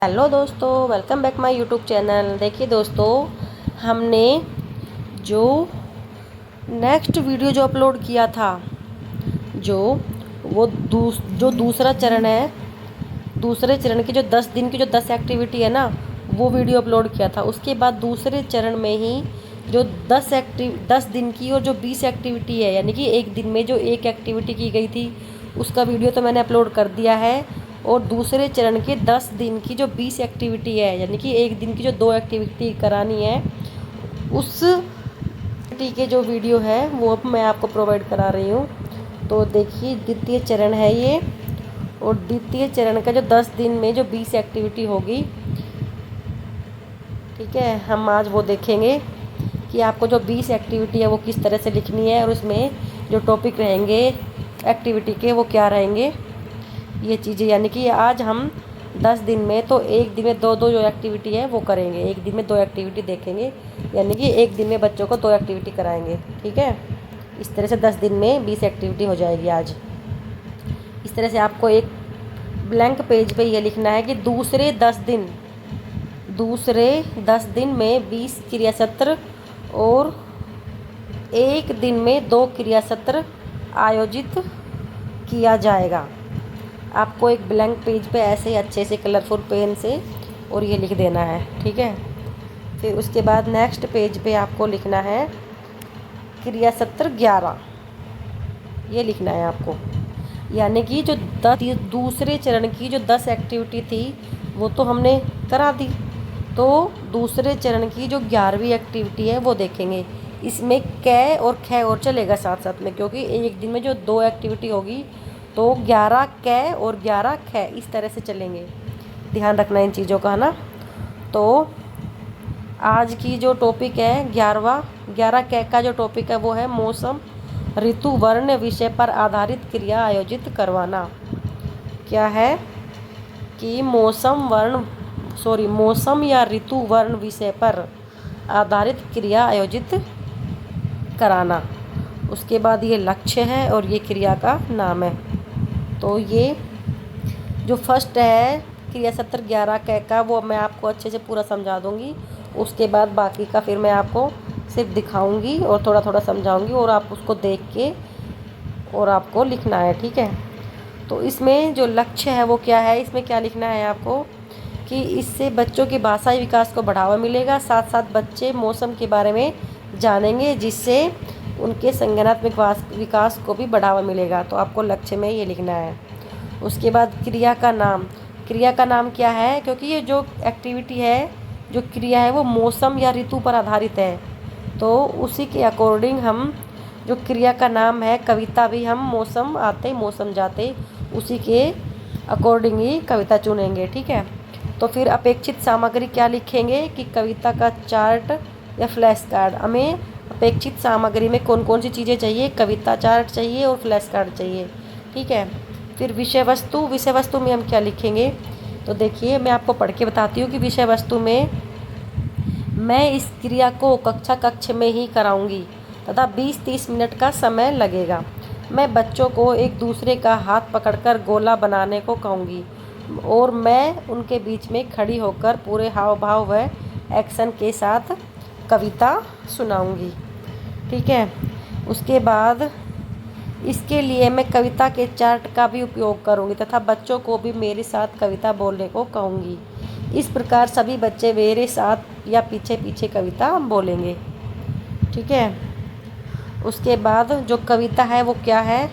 Hello दोस्तों, welcome back my YouTube channel. देखिए दोस्तों, हमने जो नेक्स्ट वीडियो जो अपलोड किया था, जो वो जो दूसरा चरण है, दूसरे चरण की जो 10 दिन की जो 10 एक्टिविटी है ना, वो वीडियो अपलोड किया था। उसके बाद दूसरे चरण में ही जो 10 दिन की और जो 20 एक्टिविटी है, यानी कि एक दिन में जो एक एक्टिविटी की गई थी, उसका वीडियो तो मैंने अपलोड कर दिया है। और दूसरे चरण के 10 दिन की जो 20 एक्टिविटी है, यानी कि एक दिन की जो 2 एक्टिविटी करानी है, उस एक्टिविटी के जो वीडियो है वो अब मैं आपको प्रोवाइड करा रही हूँ। तो देखिए, द्वितीय चरण है ये, और द्वितीय चरण का जो 10 दिन में जो 20 एक्टिविटी होगी, ठीक है, हम आज वो देखेंगे कि आपको जो 20 एक्टिविटी है वो किस तरह से लिखनी है, और उसमें जो टॉपिक रहेंगे एक्टिविटी के वो क्या रहेंगे, ये चीज़ें। यानी कि आज हम 10 दिन में तो एक दिन में दो दो जो एक्टिविटी है वो करेंगे, एक दिन में 2 एक्टिविटी देखेंगे, यानी कि एक दिन में बच्चों को 2 एक्टिविटी कराएंगे। ठीक है, इस तरह से 10 दिन में 20 एक्टिविटी हो जाएगी आज। इस तरह से आपको एक ब्लैंक पेज पे ये लिखना है कि दूसरे 10 दिन में 20 क्रिया सत्र और एक दिन में 2 क्रिया सत्र आयोजित किया जाएगा। आपको एक ब्लैंक पेज पे ऐसे ही अच्छे से कलरफुल पेन से और ये लिख देना है। ठीक है, फिर उसके बाद नेक्स्ट पेज पे आपको लिखना है क्रिया सत्र 11, ये लिखना है आपको। यानी कि जो दूसरे चरण की जो 10 एक्टिविटी थी वो तो हमने करा दी, तो दूसरे चरण की जो 11वीं एक्टिविटी है वो देखेंगे। इसमें कै और ख और चलेगा साथ साथ में, क्योंकि एक दिन में जो 2 एक्टिविटी होगी तो 11 कै और 11 ख इस तरह से चलेंगे। ध्यान रखना इन चीज़ों का, है ना। तो आज की जो टॉपिक है 11 कै का जो टॉपिक है वो है मौसम ऋतु वर्ण विषय पर आधारित क्रिया आयोजित करवाना। क्या है कि मौसम या ऋतु वर्ण विषय पर आधारित क्रिया आयोजित कराना। उसके बाद ये लक्ष्य है और ये क्रिया का नाम है। तो ये जो फर्स्ट है क्रिया सत्र 11 का वो मैं आपको अच्छे से पूरा समझा दूंगी। उसके बाद बाकी का फिर मैं आपको सिर्फ दिखाऊंगी और थोड़ा थोड़ा समझाऊंगी, और आप उसको देख के और आपको लिखना है। ठीक है, तो इसमें जो लक्ष्य है वो क्या है, इसमें क्या लिखना है आपको कि इससे बच्चों के भाषाई विकास को बढ़ावा मिलेगा, साथ साथ बच्चे मौसम के बारे में जानेंगे, जिससे उनके संज्ञानात्मक विकास को भी बढ़ावा मिलेगा। तो आपको लक्ष्य में ये लिखना है। उसके बाद क्रिया का नाम क्या है, क्योंकि ये जो एक्टिविटी है, जो क्रिया है वो मौसम या ऋतु पर आधारित है, तो उसी के अकॉर्डिंग हम जो क्रिया का नाम है, कविता भी हम मौसम आते मौसम जाते उसी के अकॉर्डिंग ही कविता चुनेंगे। ठीक है, तो फिर अपेक्षित सामग्री क्या लिखेंगे कि कविता का चार्ट या फ्लैश कार्ड। हमें अपेक्षित सामग्री में कौन कौन सी चीज़ें चाहिए, कविता चार्ट चाहिए और फ्लैश कार्ड चाहिए। ठीक है, फिर विषय वस्तु में हम क्या लिखेंगे, तो देखिए मैं आपको पढ़ के बताती हूँ कि विषय वस्तु में मैं इस क्रिया को कक्ष में ही कराऊंगी तथा 20-30 मिनट का समय लगेगा। मैं बच्चों को एक दूसरे का हाथ पकड़कर गोला बनाने को कहूँगी और मैं उनके बीच में खड़ी होकर पूरे हाव भाव व एक्शन के साथ कविता सुनाऊंगी। ठीक है, उसके बाद इसके लिए मैं कविता के चार्ट का भी उपयोग करूंगी तथा बच्चों को भी मेरे साथ कविता बोलने को कहूँगी। इस प्रकार सभी बच्चे मेरे साथ या पीछे पीछे कविता बोलेंगे। ठीक है, उसके बाद जो कविता है वो क्या है,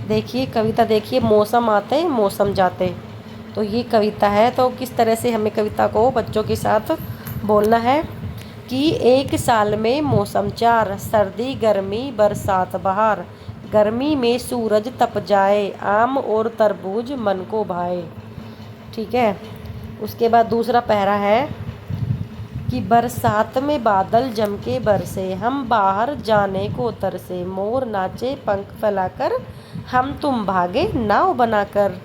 देखिए कविता देखिए, मौसम आते मौसम जाते, तो ये कविता है। तो किस तरह से हमें कविता को बच्चों के साथ बोलना है कि एक साल में मौसम 4, सर्दी गर्मी बरसात बहार, गर्मी में सूरज तप जाए, आम और तरबूज मन को भाए। ठीक है, उसके बाद दूसरा पहरा है कि बरसात में बादल जम के बरसे, हम बाहर जाने को तरसे, मोर नाचे पंख फैलाकर, हम तुम भागे नाव बनाकर।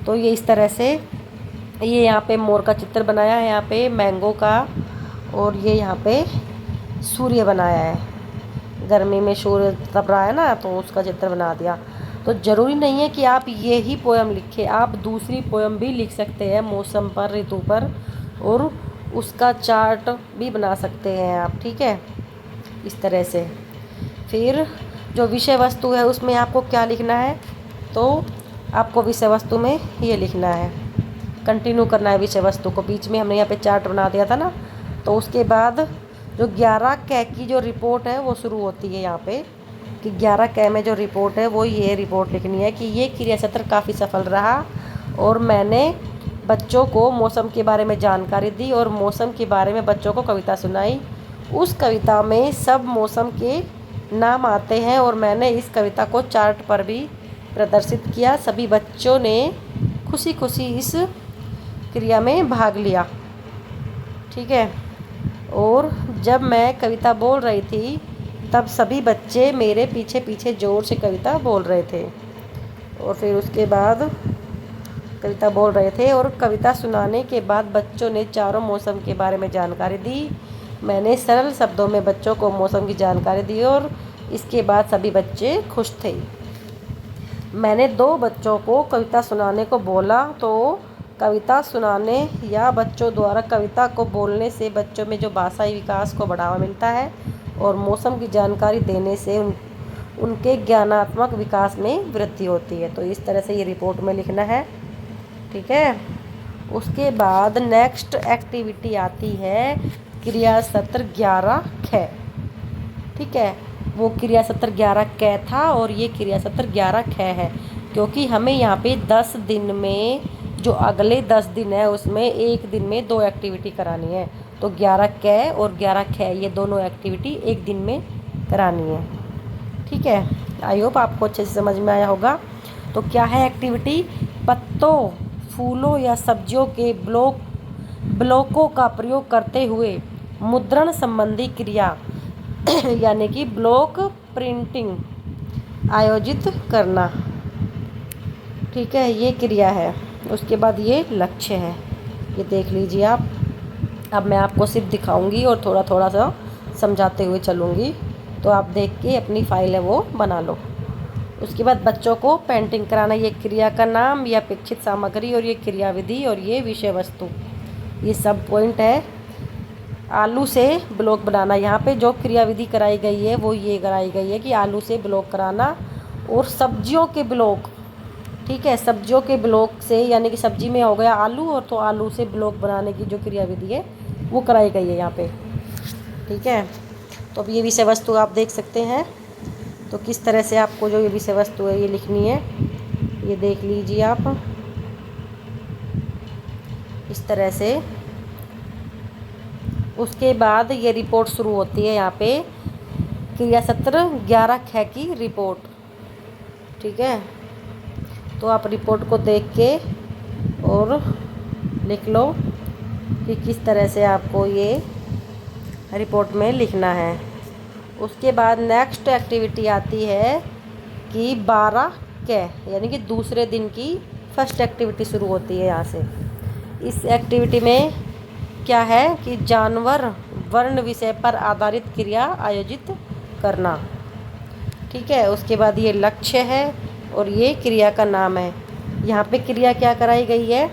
तो ये इस तरह से, ये यहाँ पे मोर का चित्र बनाया है, यहाँ पे मैंगो का, और ये यहाँ पे सूर्य बनाया है। गर्मी में सूर्य तप रहा है ना, तो उसका चित्र बना दिया। तो ज़रूरी नहीं है कि आप ये ही पोएम लिखें, आप दूसरी पोएम भी लिख सकते हैं मौसम पर, ऋतु पर, और उसका चार्ट भी बना सकते हैं आप, ठीक है, इस तरह से। फिर जो विषय वस्तु है उसमें आपको क्या लिखना है, तो आपको विषय वस्तु में ये लिखना है, कंटिन्यू करना है विषय वस्तु को। बीच में हमने यहाँ पे चार्ट बना दिया था ना, तो उसके बाद जो 11 कै की जो रिपोर्ट है वो शुरू होती है यहाँ पे, कि 11 कै में जो रिपोर्ट है वो ये रिपोर्ट लिखनी है कि ये क्रिया सत्र काफ़ी सफल रहा और मैंने बच्चों को मौसम के बारे में जानकारी दी और मौसम के बारे में बच्चों को कविता सुनाई। उस कविता में सब मौसम के नाम आते हैं और मैंने इस कविता को चार्ट पर भी प्रदर्शित किया। सभी बच्चों ने खुशी खुशी इस क्रिया में भाग लिया, ठीक है। और जब मैं कविता बोल रही थी तब सभी बच्चे मेरे पीछे पीछे ज़ोर से कविता बोल रहे थे, और फिर उसके बाद कविता बोल रहे थे और कविता सुनाने के बाद बच्चों ने चारों मौसम के बारे में जानकारी दी। मैंने सरल शब्दों में बच्चों को मौसम की जानकारी दी और इसके बाद सभी बच्चे खुश थे। मैंने 2 बच्चों को कविता सुनाने को बोला, तो कविता सुनाने या बच्चों द्वारा कविता को बोलने से बच्चों में जो भाषाई विकास को बढ़ावा मिलता है और मौसम की जानकारी देने से उनके ज्ञानात्मक विकास में वृद्धि होती है। तो इस तरह से ये रिपोर्ट में लिखना है, ठीक है। उसके बाद नेक्स्ट एक्टिविटी आती है क्रिया सत्र 11 ख, ठीक है। वो क्रिया सत्र 11 कै था और ये क्रिया सत्र 11 ख है, क्योंकि हमें यहाँ पे 10 दिन में जो अगले 10 दिन है उसमें एक दिन में 2 एक्टिविटी करानी है। तो 11 कै और 11 ख ये दोनों एक्टिविटी एक दिन में करानी है, ठीक है। आई होप आपको अच्छे से समझ में आया होगा। तो क्या है एक्टिविटी, पत्तों, फूलों या सब्जियों के ब्लॉकों का प्रयोग करते हुए मुद्रण संबंधी क्रिया यानी कि ब्लॉक प्रिंटिंग आयोजित करना, ठीक है, ये क्रिया है। उसके बाद ये लक्ष्य है, ये देख लीजिए आप। अब मैं आपको सिर्फ दिखाऊंगी और थोड़ा थोड़ा सा समझाते हुए चलूँगी, तो आप देख के अपनी फाइल है वो बना लो। उसके बाद बच्चों को पेंटिंग कराना, ये क्रिया का नाम, ये अपेक्षित सामग्री और ये क्रिया विधि और ये विषय वस्तु, ये सब पॉइंट है। आलू से ब्लॉक बनाना, यहाँ पे जो क्रिया विधि कराई गई है वो ये कराई गई है कि आलू से ब्लॉक कराना, और सब्जियों के ब्लॉक, ठीक है, सब्जियों के ब्लॉक से यानी कि सब्जी में हो गया आलू, और तो आलू से ब्लॉक बनाने की जो क्रिया विधि है वो कराई गई है यहाँ पे, ठीक है। तो अब ये विषय वस्तु आप देख सकते हैं, तो किस तरह से आपको जो ये विषय वस्तु है ये लिखनी है, ये देख लीजिए आप इस तरह से। उसके बाद ये रिपोर्ट शुरू होती है यहाँ पे, क्रिया सत्र 11 ख की रिपोर्ट, ठीक है। तो आप रिपोर्ट को देख के और लिख लो कि किस तरह से आपको ये रिपोर्ट में लिखना है। उसके बाद नेक्स्ट एक्टिविटी आती है कि 12 कै यानी कि दूसरे दिन की फर्स्ट एक्टिविटी शुरू होती है यहाँ से। इस एक्टिविटी में क्या है कि जानवर वर्ण विषय पर आधारित क्रिया आयोजित करना, ठीक है। उसके बाद ये लक्ष्य है और ये क्रिया का नाम है। यहाँ पे क्रिया क्या कराई गई है,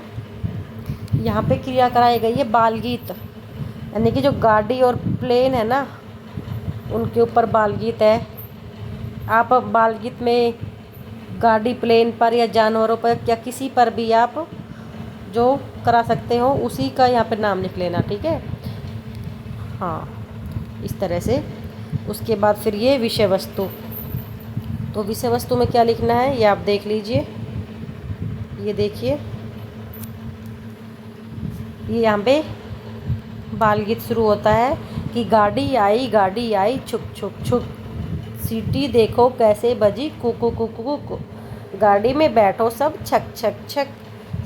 यहाँ पे क्रिया कराई गई है बाल गीत, यानी कि जो गाड़ी और प्लेन है ना उनके ऊपर बाल गीत है। आप बाल गीत में गाड़ी प्लेन पर या जानवरों पर या किसी पर भी आप जो करा सकते हो उसी का यहाँ पे नाम लिख लेना, ठीक है, हाँ, इस तरह से। उसके बाद फिर ये विषय वस्तु, तो विषय वस्तु में क्या लिखना है ये आप देख लीजिए, ये देखिए, ये यहाँ पे बाल गीत शुरू होता है कि गाड़ी आई छुक छुक छुक, सीटी देखो कैसे बजी कुकु कुकु कुकु, गाड़ी में बैठो सब छक छक छक,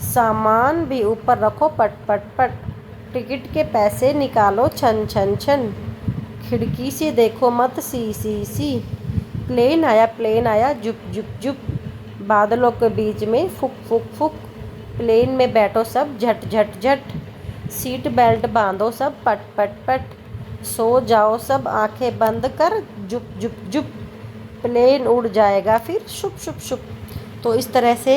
सामान भी ऊपर रखो पट पट पट, टिकट के पैसे निकालो छन छन छन, खिड़की से देखो मत सी सी सी, प्लेन आया जुप जुप जुप, बादलों के बीच में फुक फुक फुक, प्लेन में बैठो सब झट झट झट, सीट बेल्ट बांधो सब पट पट पट, सो जाओ सब आंखें बंद कर जुप जुप जुप, प्लेन उड़ जाएगा फिर शुभ शुभ शुभ। तो इस तरह से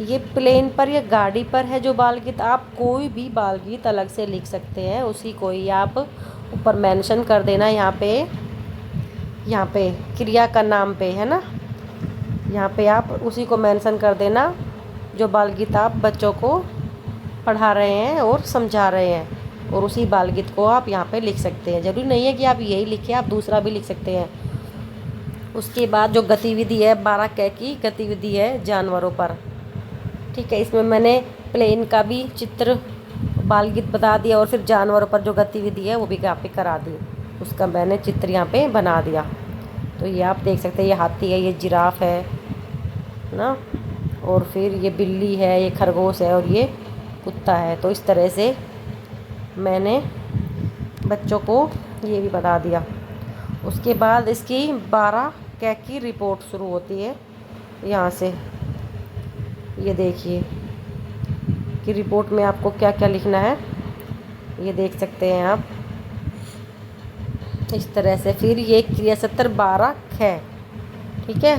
ये प्लेन पर या गाड़ी पर है जो बाल गीत। आप कोई भी बाल गीत अलग से लिख सकते हैं, उसी को ही आप ऊपर मेंशन कर देना। यहाँ पे क्रिया का नाम पे है ना, यहाँ पे आप उसी को मेंशन कर देना जो बाल गीत आप बच्चों को पढ़ा रहे हैं और समझा रहे हैं, और उसी बाल गीत को आप यहाँ पे लिख सकते हैं। ज़रूरी नहीं है कि आप यही लिखें, आप दूसरा भी लिख सकते हैं। उसके बाद जो गतिविधि है 12 क की गतिविधि है जानवरों पर। ठीक है, इसमें मैंने प्लेन का भी चित्र बाल गीत बता दिया, और फिर जानवरों पर जो गतिविधि है वो भी यहाँ पे करा दी, उसका मैंने चित्र यहाँ पे बना दिया। तो ये आप देख सकते हैं, ये हाथी है, ये जिराफ है ना, और फिर ये बिल्ली है, ये खरगोश है, और ये कुत्ता है। तो इस तरह से मैंने बच्चों को ये भी बता दिया। उसके बाद इसकी 12 क की रिपोर्ट शुरू होती है यहाँ से। ये देखिए कि रिपोर्ट में आपको क्या क्या लिखना है, ये देख सकते हैं आप इस तरह से। फिर ये क्रिया सत्र 12 ख, ठीक है,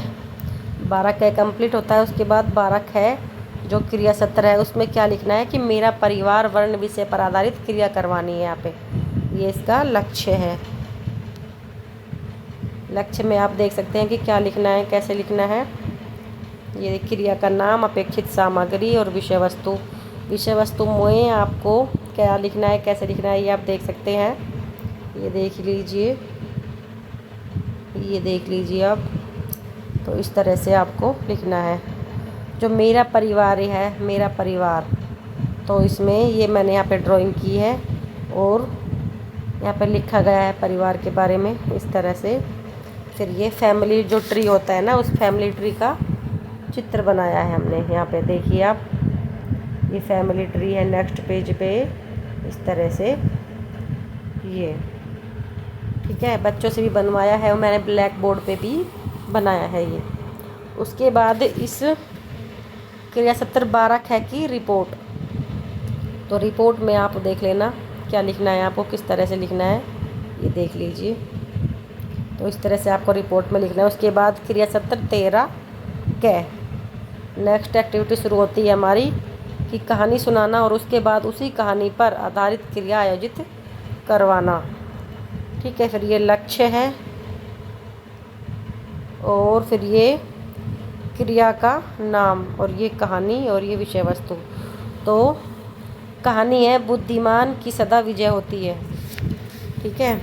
12 क कंप्लीट होता है। उसके बाद 12 ख जो क्रिया सत्र है उसमें क्या लिखना है कि मेरा परिवार वर्ण विषय पर आधारित क्रिया करवानी है। यहाँ पे ये इसका लक्ष्य है। लक्ष्य में आप देख सकते हैं कि क्या लिखना है, कैसे लिखना है। ये क्रिया का नाम, अपेक्षित सामग्री और विषय वस्तु। विषय वस्तु में आपको क्या लिखना है, कैसे लिखना है, ये आप देख सकते हैं। ये देख लीजिए, ये देख लीजिए आप। तो इस तरह से आपको लिखना है। जो मेरा परिवार है, मेरा परिवार, तो इसमें ये मैंने यहाँ पे ड्राइंग की है और यहाँ पे लिखा गया है परिवार के बारे में इस तरह से। फिर ये फैमिली जो ट्री होता है ना, उस फैमिली ट्री का चित्र बनाया है हमने। यहाँ पे देखिए आप, ये फैमिली ट्री है। नेक्स्ट पेज पे इस तरह से ये, ठीक है, बच्चों से भी बनवाया है और मैंने ब्लैक बोर्ड पे भी बनाया है ये। उसके बाद इस क्रिया सत्र 12 ख की रिपोर्ट। तो रिपोर्ट में आप देख लेना क्या लिखना है, आपको किस तरह से लिखना है, ये देख लीजिए। तो इस तरह से आपको रिपोर्ट में लिखना है। उसके बाद क्रिया सत्र 13 क नेक्स्ट एक्टिविटी शुरू होती है हमारी कि कहानी सुनाना, और उसके बाद उसी कहानी पर आधारित क्रिया आयोजित करवाना। ठीक है, फिर ये लक्ष्य है, और फिर ये क्रिया का नाम, और ये कहानी, और ये विषय वस्तु। तो कहानी है बुद्धिमान की सदा विजय होती है, ठीक है,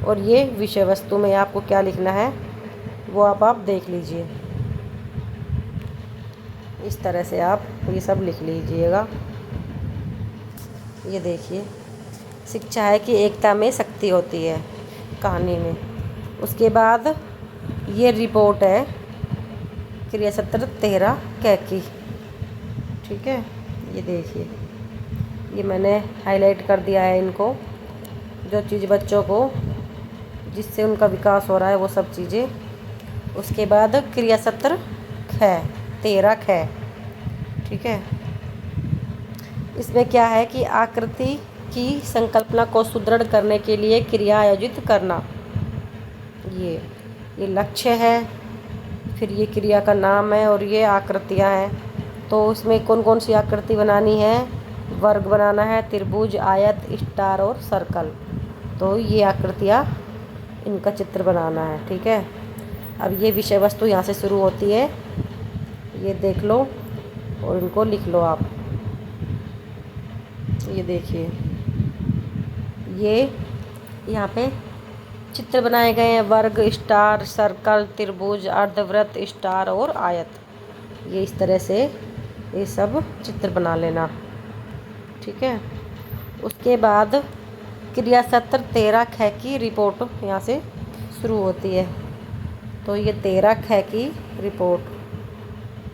और ये विषय वस्तु में आपको क्या लिखना है वो आप देख लीजिए। इस तरह से आप ये सब लिख लीजिएगा। ये देखिए, शिक्षा है कि एकता में शक्ति होती है कहानी में। उसके बाद ये रिपोर्ट है क्रिया सत्र 13 क की, ठीक है। ये देखिए, ये मैंने हाईलाइट कर दिया है इनको, जो चीज़ बच्चों को जिससे उनका विकास हो रहा है वो सब चीज़ें। उसके बाद क्रिया सत्र 13 ख, ठीक है। इसमें क्या है कि आकृति की संकल्पना को सुदृढ़ करने के लिए क्रिया आयोजित करना, ये लक्ष्य है। फिर ये क्रिया का नाम है और ये आकृतियाँ हैं। तो इसमें कौन कौन सी आकृति बनानी है, वर्ग बनाना है, त्रिभुज, आयत, स्टार और सर्कल। तो ये आकृतियाँ, इनका चित्र बनाना है, ठीक है। अब ये विषय वस्तु यहाँ से शुरू होती है, ये देख लो और इनको लिख लो आप। ये देखिए, ये यहाँ पे चित्र बनाए गए हैं, वर्ग, स्टार, सर्कल, त्रिभुज, अर्धवृत्त, स्टार और आयत। ये इस तरह से ये सब चित्र बना लेना, ठीक है। उसके बाद क्रिया सत्र 13 ख की रिपोर्ट यहाँ से शुरू होती है। तो ये 13 ख की रिपोर्ट,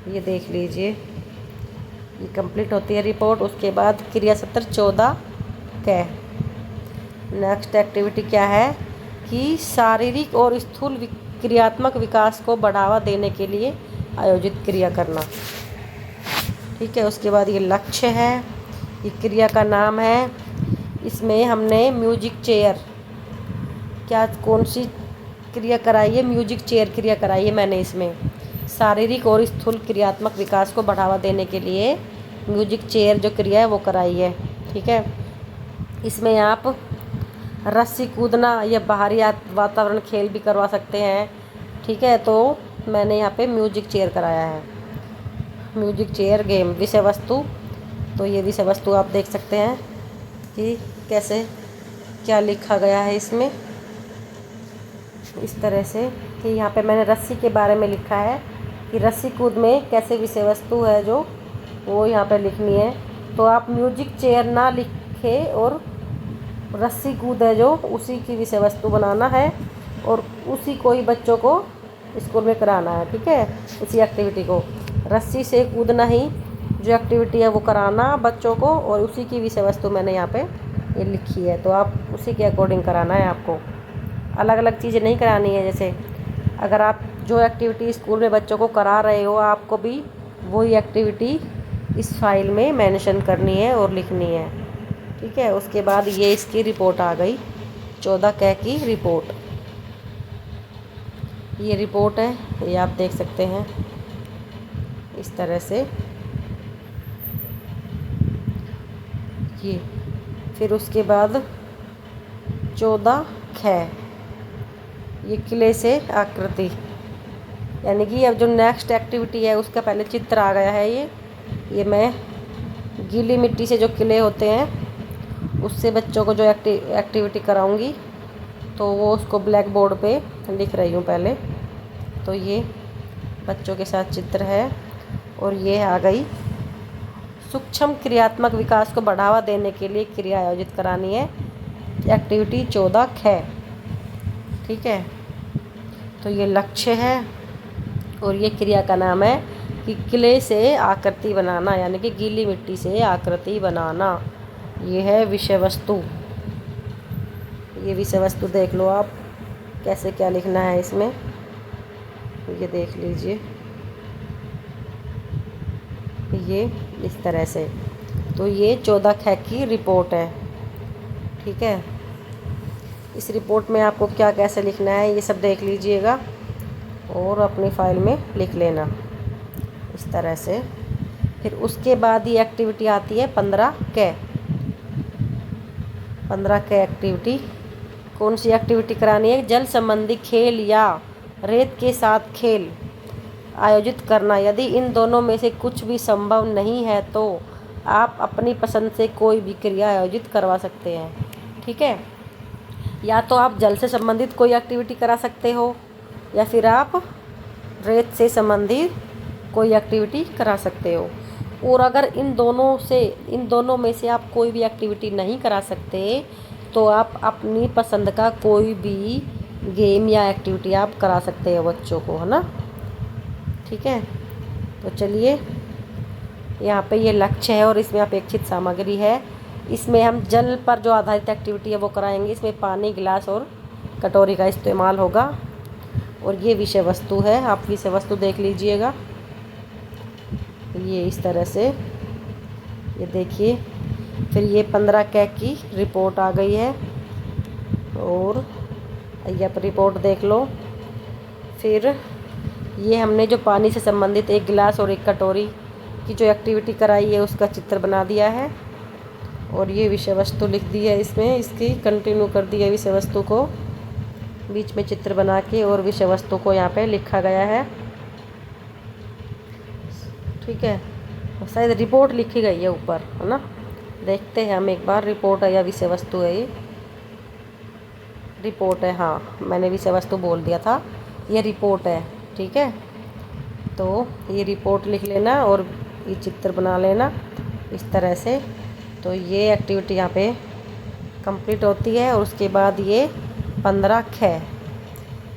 ये देख लीजिए, ये कंप्लीट होती है रिपोर्ट। उसके बाद क्रिया सत्र 14 क नेक्स्ट एक्टिविटी क्या है कि शारीरिक और स्थूल क्रियात्मक विकास को बढ़ावा देने के लिए आयोजित क्रिया करना, ठीक है। उसके बाद ये लक्ष्य है, ये क्रिया का नाम है। इसमें हमने म्यूजिक चेयर, क्या कौन सी क्रिया कराई है, म्यूजिक चेयर क्रिया कराई है मैंने इसमें। शारीरिक और स्थूल क्रियात्मक विकास को बढ़ावा देने के लिए म्यूजिक चेयर जो क्रिया है वो कराई है। ठीक है, इसमें आप रस्सी कूदना या बाहरी वातावरण खेल भी करवा सकते हैं। ठीक है, तो मैंने यहाँ पे म्यूजिक चेयर कराया है। म्यूजिक चेयर गेम विषय वस्तु, तो ये विषय वस्तु आप देख सकते हैं कि कैसे क्या लिखा गया है इसमें, इस तरह से कि यहाँ पे मैंने रस्सी के बारे में लिखा है कि रस्सी कूद में कैसे विषय वस्तु है जो वो यहाँ पे लिखनी है। तो आप म्यूजिक चेयर ना लिखे और रस्सी कूद है जो उसी की विषय वस्तु बनाना है और उसी को ही बच्चों को स्कूल में कराना है। ठीक है, उसी एक्टिविटी को रस्सी से कूदना ही जो एक्टिविटी है वो कराना बच्चों को, और उसी की विषय वस्तु मैंने यहाँ पे ये लिखी है। तो आप उसी के अकॉर्डिंग कराना है, आपको अलग अलग चीज़ें नहीं करानी है। जैसे अगर आप जो एक्टिविटी स्कूल में बच्चों को करा रहे हो, आपको भी वही एक्टिविटी इस फाइल में मेंशन करनी है और लिखनी है। ठीक है, उसके बाद ये इसकी रिपोर्ट आ गई, 14 क की रिपोर्ट। ये रिपोर्ट है, ये आप देख सकते हैं इस तरह से। ये फिर उसके बाद 14 ख, ये किले से आकृति, यानी कि अब जो नेक्स्ट एक्टिविटी है उसका पहले चित्र आ गया है। ये मैं गीली मिट्टी से जो किले होते हैं उससे बच्चों को जो एक्टिविटी कराऊंगी, तो वो उसको ब्लैक बोर्ड पे लिख रही हूँ पहले। तो ये बच्चों के साथ चित्र है। और ये आ गई सूक्ष्म क्रियात्मक विकास को बढ़ावा देने के लिए क्रिया आयोजित करानी है, एक्टिविटी 14 ख। ठीक है, तो ये लक्ष्य है और ये क्रिया का नाम है कि किले से आकृति बनाना, यानी कि गीली मिट्टी से आकृति बनाना। ये है विषय वस्तु। ये विषय वस्तु देख लो आप कैसे क्या लिखना है इसमें, ये देख लीजिए, ये इस तरह से। तो ये 14 ख की रिपोर्ट है। ठीक है, इस रिपोर्ट में आपको क्या कैसे लिखना है ये सब देख लीजिएगा और अपनी फाइल में लिख लेना इस तरह से। फिर उसके बाद ये एक्टिविटी आती है 15 क। 15 क एक्टिविटी, कौन सी एक्टिविटी करानी है? जल संबंधी खेल या रेत के साथ खेल आयोजित करना। यदि इन दोनों में से कुछ भी संभव नहीं है तो आप अपनी पसंद से कोई भी क्रिया आयोजित करवा सकते हैं। ठीक है, या तो आप जल से संबंधित कोई एक्टिविटी करा सकते हो या फिर आप रेत से संबंधित कोई एक्टिविटी करा सकते हो। और अगर इन दोनों में से आप कोई भी एक्टिविटी नहीं करा सकते तो आप अपनी पसंद का कोई भी गेम या एक्टिविटी आप करा सकते हो बच्चों को, है ना। ठीक है, तो चलिए यहाँ पे ये लक्ष्य है और इसमें अपेक्षित सामग्री है। इसमें हम जल पर जो आधारित एक्टिविटी है वो कराएंगे। इसमें पानी, गिलास और कटोरी का इस्तेमाल होगा। और ये विषय वस्तु है, आप विषय वस्तु देख लीजिएगा, ये इस तरह से, ये देखिए। फिर ये 15 क की रिपोर्ट आ गई है और ये आप रिपोर्ट देख लो। फिर ये हमने जो पानी से संबंधित एक गिलास और एक कटोरी की जो एक्टिविटी कराई है उसका चित्र बना दिया है और ये विषय वस्तु लिख दी है इसमें, इसकी कंटिन्यू कर दी है विषय वस्तु को, बीच में चित्र बना के और विषय वस्तु को यहाँ पे लिखा गया है। ठीक है, शायद रिपोर्ट लिखी गई है ऊपर, है ना। देखते हैं हम एक बार, रिपोर्ट है या विषय वस्तु है? ये रिपोर्ट है, हाँ मैंने विषय वस्तु बोल दिया था, ये रिपोर्ट है। ठीक है, तो ये रिपोर्ट लिख लेना और ये चित्र बना लेना इस तरह से। तो ये एक्टिविटी यहाँ पे कंप्लीट होती है और उसके बाद ये 15 ख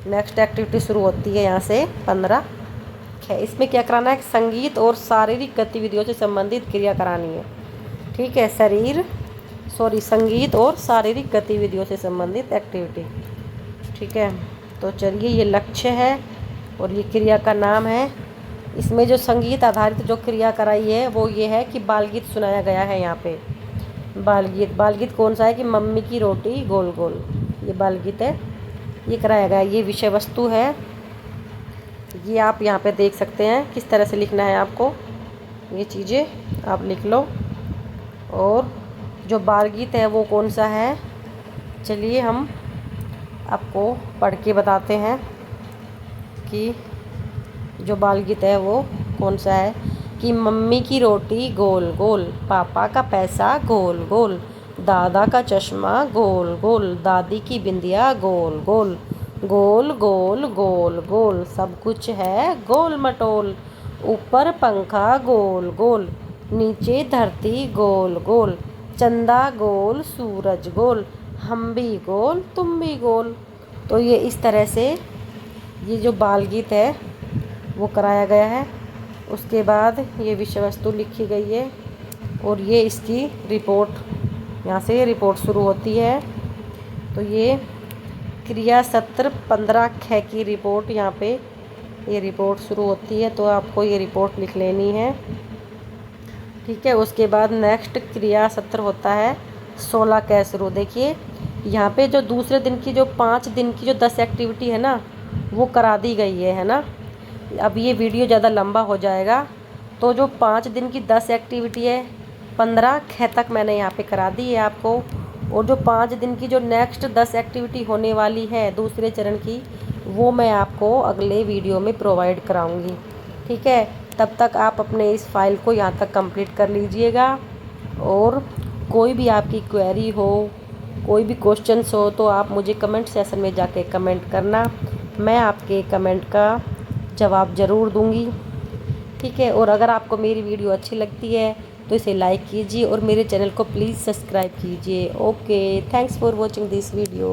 नेक्स्ट एक्टिविटी शुरू होती है यहाँ से 15 ख। इसमें क्या कराना है? संगीत और शारीरिक गतिविधियों से संबंधित क्रिया करानी है। ठीक है, संगीत और शारीरिक गतिविधियों से संबंधित एक्टिविटी। ठीक है, तो चलिए ये लक्ष्य है और ये क्रिया का नाम है। इसमें जो संगीत आधारित जो क्रिया कराई है वो ये है कि बाल गीत सुनाया गया है यहाँ पे। बाल गीत कौन सा है? कि मम्मी की रोटी गोल गोल, ये बाल गीत है। ये कराया गया। ये विषय वस्तु है, ये आप यहाँ पे देख सकते हैं किस तरह से लिखना है आपको। ये चीज़ें आप लिख लो। और जो बाल गीत है वो कौन सा है, चलिए हम आपको पढ़ के बताते हैं कि जो बाल गीत है वो कौन सा है। कि मम्मी की रोटी गोल गोल, पापा का पैसा गोल गोल, दादा का चश्मा गोल गोल, दादी की बिंदिया गोल गोल, गोल गोल गोल गोल, सब कुछ है गोल मटोल, ऊपर पंखा गोल गोल, नीचे धरती गोल गोल, चंदा गोल सूरज गोल, हम भी गोल तुम भी गोल। तो ये इस तरह से ये जो बाल गीत है वो कराया गया है। उसके बाद ये विषय वस्तु लिखी गई है और ये इसकी रिपोर्ट, यहाँ से रिपोर्ट शुरू होती है। तो ये क्रिया सत्र 15 की रिपोर्ट, यहाँ पे ये रिपोर्ट शुरू होती है, तो आपको ये रिपोर्ट लिख लेनी है, ठीक है। उसके बाद नेक्स्ट क्रिया सत्र होता है 16 शुरू। देखिए यहाँ पे जो दूसरे दिन की जो 5 दिन की जो 10 एक्टिविटी है ना वो करा दी गई है ना। अब ये वीडियो ज़्यादा लंबा हो जाएगा, तो जो 5 दिन की 10 एक्टिविटी है 15 तक मैंने यहाँ पे करा दी है आपको। और जो 5 दिन की जो नेक्स्ट 10 एक्टिविटी होने वाली है दूसरे चरण की, वो मैं आपको अगले वीडियो में प्रोवाइड कराऊंगी, ठीक है। तब तक आप अपने इस फाइल को यहाँ तक कंप्लीट कर लीजिएगा। और कोई भी आपकी क्वेरी हो, कोई भी क्वेश्चंस हो, तो आप मुझे कमेंट सेक्शन में जाके कमेंट करना, मैं आपके कमेंट का जवाब ज़रूर दूंगी, ठीक है। और अगर आपको मेरी वीडियो अच्छी लगती है तो इसे लाइक कीजिए और मेरे चैनल को प्लीज़ सब्सक्राइब कीजिए। Okay, thanks for watching this video.